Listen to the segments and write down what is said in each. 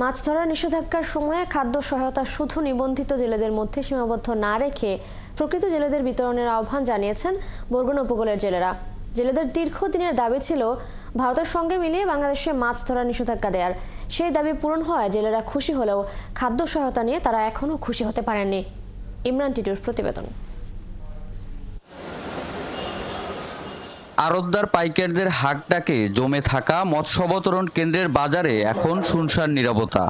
মাছ ধরার নিষেধাজ্ঞার সময়ে খাদ্য সহায়তা শুধু নিবন্ধিত জেলেদের মধ্যে সীমাবদ্ধ না রেখে প্রকৃত জেলেদের বিতরণের আহ্বান জানিয়েছেন বরগুনা উপকূলের জেলেরা। জেলেদের দীর্ঘদিনের দাবি ছিল ভারতের সঙ্গে মিলিয়ে বাংলাদেশে মাছ ধরার নিষেধাজ্ঞা দেওয়ার। সেই দাবি পূরণ হওয়ায় জেলেরা খুশি হলেও খাদ্য সহায়তা নিয়ে তারা এখনও খুশি হতে পারেননি। ইমরান টিটুর প্রতিবেদন। আড়তদার পাইকারদের হাক ডাকে জমে থাকা মৎস্য অবতরণ কেন্দ্রের বাজারে এখন শুনশান নীরবতা।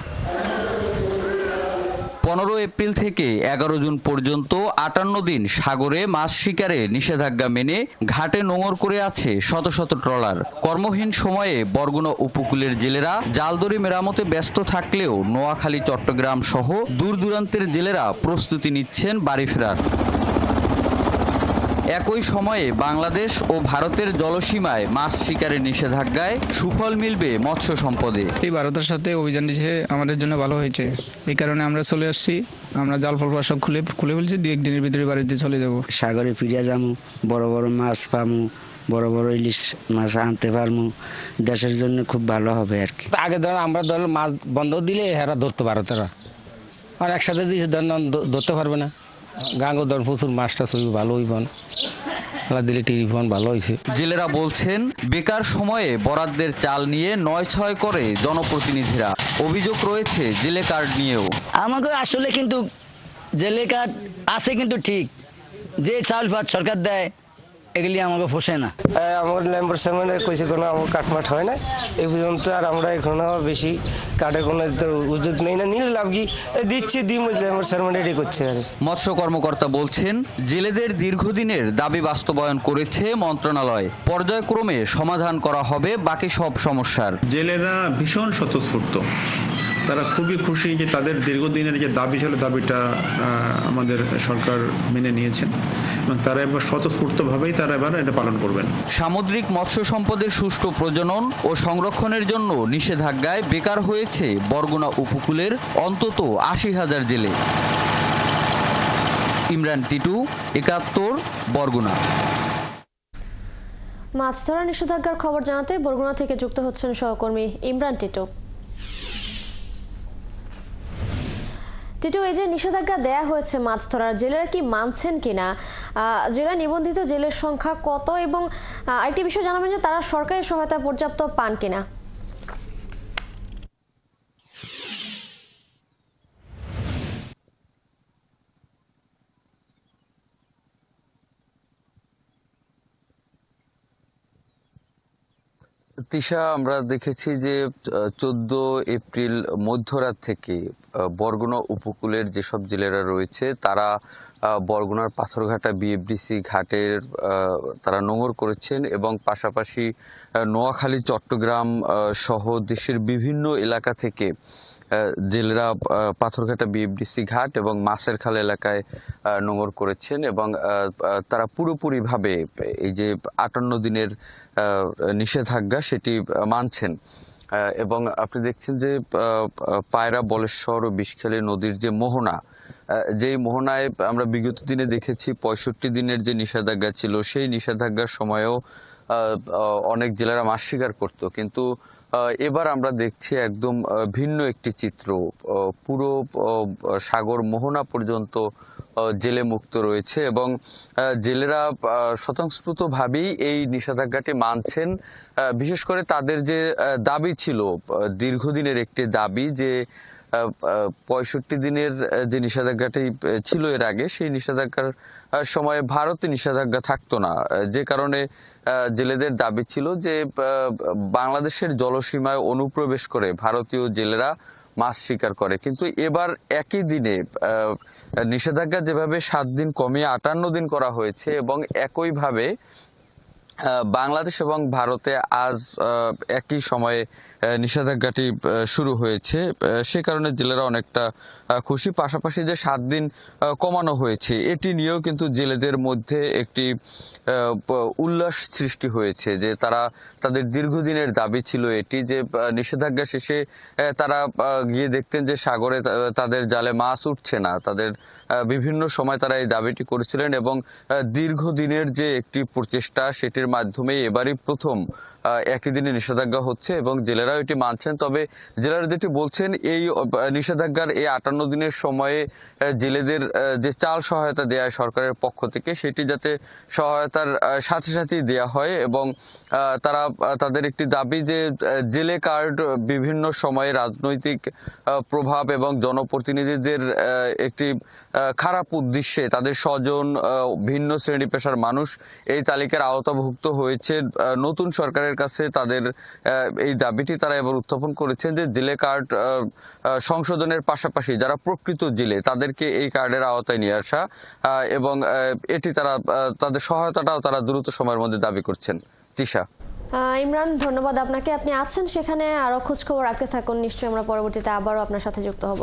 15 এপ্রিল থেকে 11 জুন পর্যন্ত 58 দিন সাগরে মাছ শিকারে নিষেধাজ্ঞা মেনে ঘাটে নোঙর করে আছে শত শত ট্রলার। কর্মহীন সময়ে বরগুনা উপকূলের জেলেরা জালদড়ি মেরামতে ব্যস্ত থাকলেও নোয়াখালী, চট্টগ্রাম সহ দূর দূরান্তের জেলেরা প্রস্তুতি নিচ্ছেন বাড়ি ফেরার। একই সময়ে বাংলাদেশ ও ভারতের জলসীমায় মাছ শিকারের নিষেধাজ্ঞায় সুফল মিলবে মৎস্য সম্পদে। এই ভারতের সাথে অভিযান দিয়েছে, আমাদের জন্য ভালো হয়েছে। এই কারণে আমরা চলে আসছি। আমরা জাল ফল সব খুলে ফেলছি, 2-1 দিনের ভিতরে বাড়িতে চলে যাব। সাগরে ফিরে যাবো, বড় বড় মাছ পাবো, বড় বড় ইলিশ মাছ আনতে পারবো। দেশের জন্য খুব ভালো হবে আর কি। আগে ধর আমরা মাছ বন্ধ দিলে এরা ধরতে পারো, তারা আর একসাথে দিয়ে ধরতে পারবে না। গাঙ্গো ধর প্রচুর মাছটা ছবি ভালো হইবন দিলে টিরিফোন ভালো হয়েছে। জেলেরা বলছেন বেকার সময়ে বরাদ্দের চাল নিয়ে 9-6 করে জনপ্রতিনিধিরা। অভিযোগ রয়েছে জেলে কার্ড নিয়েও। আমাকে আসলে কিন্তু জেলে কার্ড আছে, কিন্তু ঠিক যে চাউল ভাত সরকার দেয় এগুলি আমাকে পোষে না। আমার মেম্বার সামনে কইছে কোনো আমার কাটমাট হয় না এই পর্যন্ত। আর আমরা এখনো বেশি কাটে কোনো উদ্যোগ নেই না, নিলে লাভ কি দিচ্ছি মেম্বার সামনে রেডি করছে। আর মৎস্য কর্মকর্তা বলছেন জেলেদের দীর্ঘদিনের দাবি বাস্তবায়ন করেছে মন্ত্রণালয়। পর্যায়ক্রমে সমাধান করা হবে বাকি সব সমস্যার। জেলেরা ভীষণ স্বতঃস্ফূর্ত, তারা খুবই খুশি যে তাদের দীর্ঘদিনের যে দাবি ছিল দাবিটা আমাদের সরকার মেনে নিয়েছেন এবং তারা এবার স্বতঃস্ফূর্তভাবেই তারা এবার এটা পালন করবেন। সামুদ্রিক মৎস্য সম্পদের সুষ্ঠু প্রজনন ও সংরক্ষণের জন্য নিষেধাজ্ঞায় বেকার হয়েছে বরগুনা উপকূলের অন্তত 80,000 জেলে। ইমরান টিটু, 71, বরগুনা। মাছ ধরার নিষেধাজ্ঞার খবর জানাতে বরগুনা থেকে যুক্ত হচ্ছেন সহকর্মী ইমরান টিটু। টিটু, এই যে নিষেধাজ্ঞা দেয়া হয়েছে মাছ ধরার, জেলেরা কি মানছেন কিনা? জেলা নিবন্ধিত জেলের সংখ্যা কত এবং আরেকটি বিষয় জানাবেন যে তারা সরকারি সহায়তা পর্যাপ্ত পান কিনা? তিশা, আমরা দেখেছি যে 14 এপ্রিল মধ্যরাত থেকে বরগুনা উপকূলের যেসব জেলেরা রয়েছে তারা বরগুনার পাথরঘাটা বিএফডিসি ঘাটের তারা নোঙর করেছেন এবং পাশাপাশি নোয়াখালী, চট্টগ্রাম সহ দেশের বিভিন্ন এলাকা থেকে জেলেরা পাথরঘাটা বিএফডিসি ঘাট এবং মাছের খাল এলাকায় নোঙর করেছেন এবং তারা পুরোপুরিভাবে এই যে 58 দিনের নিষেধাজ্ঞা সেটি মানছেন। এবং আপনি দেখছেন যে পায়রা, বলেশ্বর ও বিষখালী নদীর যে মোহনা, যেই মোহনায় আমরা বিগত দিনে দেখেছি 65 দিনের যে নিষেধাজ্ঞা ছিল সেই নিষেধাজ্ঞার সময়েও অনেক জেলেরা মাছ শিকার করত, কিন্তু এবার আমরা দেখছি একদম ভিন্ন একটি চিত্র। পুরো সাগর মোহনা পর্যন্ত জেলে মুক্ত রয়েছে এবং জেলেরা স্বতঃস্ফূর্তভাবেই এই নিষেধাজ্ঞাটি মানছেন। বিশেষ করে তাদের যে দাবি ছিল, দীর্ঘদিনের একটি দাবি যে 65 দিনের যে নিষেধাজ্ঞাটি ছিল এর আগে, সেই নিষেধাজ্ঞার সময়ে ভারতে নিষেধাজ্ঞা থাকতো না, যে কারণে জেলেদের দাবি ছিল যে বাংলাদেশের জলসীমায় অনুপ্রবেশ করে ভারতীয় জেলেরা মাছ শিকার করে। কিন্তু এবার একই দিনে নিষেধাজ্ঞা যেভাবে 7 দিন কমিয়ে 58 দিন করা হয়েছে এবং একইভাবে বাংলাদেশ এবং ভারতে আজ একই সময়ে নিষেধাজ্ঞাটি শুরু হয়েছে, সে কারণে জেলেরা অনেকটা খুশি। পাশাপাশি যে 7 দিন কমানো হয়েছে এটি নিয়েও কিন্তু জেলেদের মধ্যে একটি উল্লাস সৃষ্টি হয়েছে যে তারা তাদের দীর্ঘদিনের দাবি ছিল এটি যে নিষেধাজ্ঞা শেষে তারা গিয়ে দেখতেন যে সাগরে তাদের জালে মাছ উঠছে না। তাদের বিভিন্ন সময় তারা এই দাবিটি করেছিলেন এবং দীর্ঘদিনের যে একটি প্রচেষ্টা সেটির মাধ্যমে এবারই প্রথম একই দিনে নিষেধাজ্ঞা হচ্ছে এবং জেলেরাও এটি মানছেন। তবে জেলেরা যেটি বলছেন, এই নিষেধাজ্ঞার এই 58 দিনের সময়ে জেলেদের যে চাল সহায়তা দেয়া হয় সরকারের পক্ষ থেকে, সেটি যাতে সহায়তার সাথে সাথেই দেয়া হয় এবং তারা তাদের একটি দাবি যে জেলে কার্ড বিভিন্ন সময়ে রাজনৈতিক প্রভাব এবং জনপ্রতিনিধিদের একটি খারাপ উদ্দেশ্যে তাদের স্বজন, ভিন্ন শ্রেণী পেশার মানুষ এই তালিকার আওতাভুক্ত হয়েছে। নতুন সরকারের কাছে তাদের এই দাবিটি তারা এবার উত্থাপন করেছেন যে জেলে কার্ড সংশোধনের পাশাপাশি যারা প্রকৃত জেলে তাদেরকে এই কার্ডের আওতায় নিয়ে আসা এবং এটি তারা তাদের সহায়তাটাও তারা দ্রুত সময়ের মধ্যে দাবি করছেন। তিশা। ইমরান, ধন্যবাদ আপনাকে। আপনি আছেন সেখানে, আরো খোঁজখবর রাখতে থাকুন। নিশ্চয়ই আমরা পরবর্তীতে আবারও আপনার সাথে যুক্ত হব।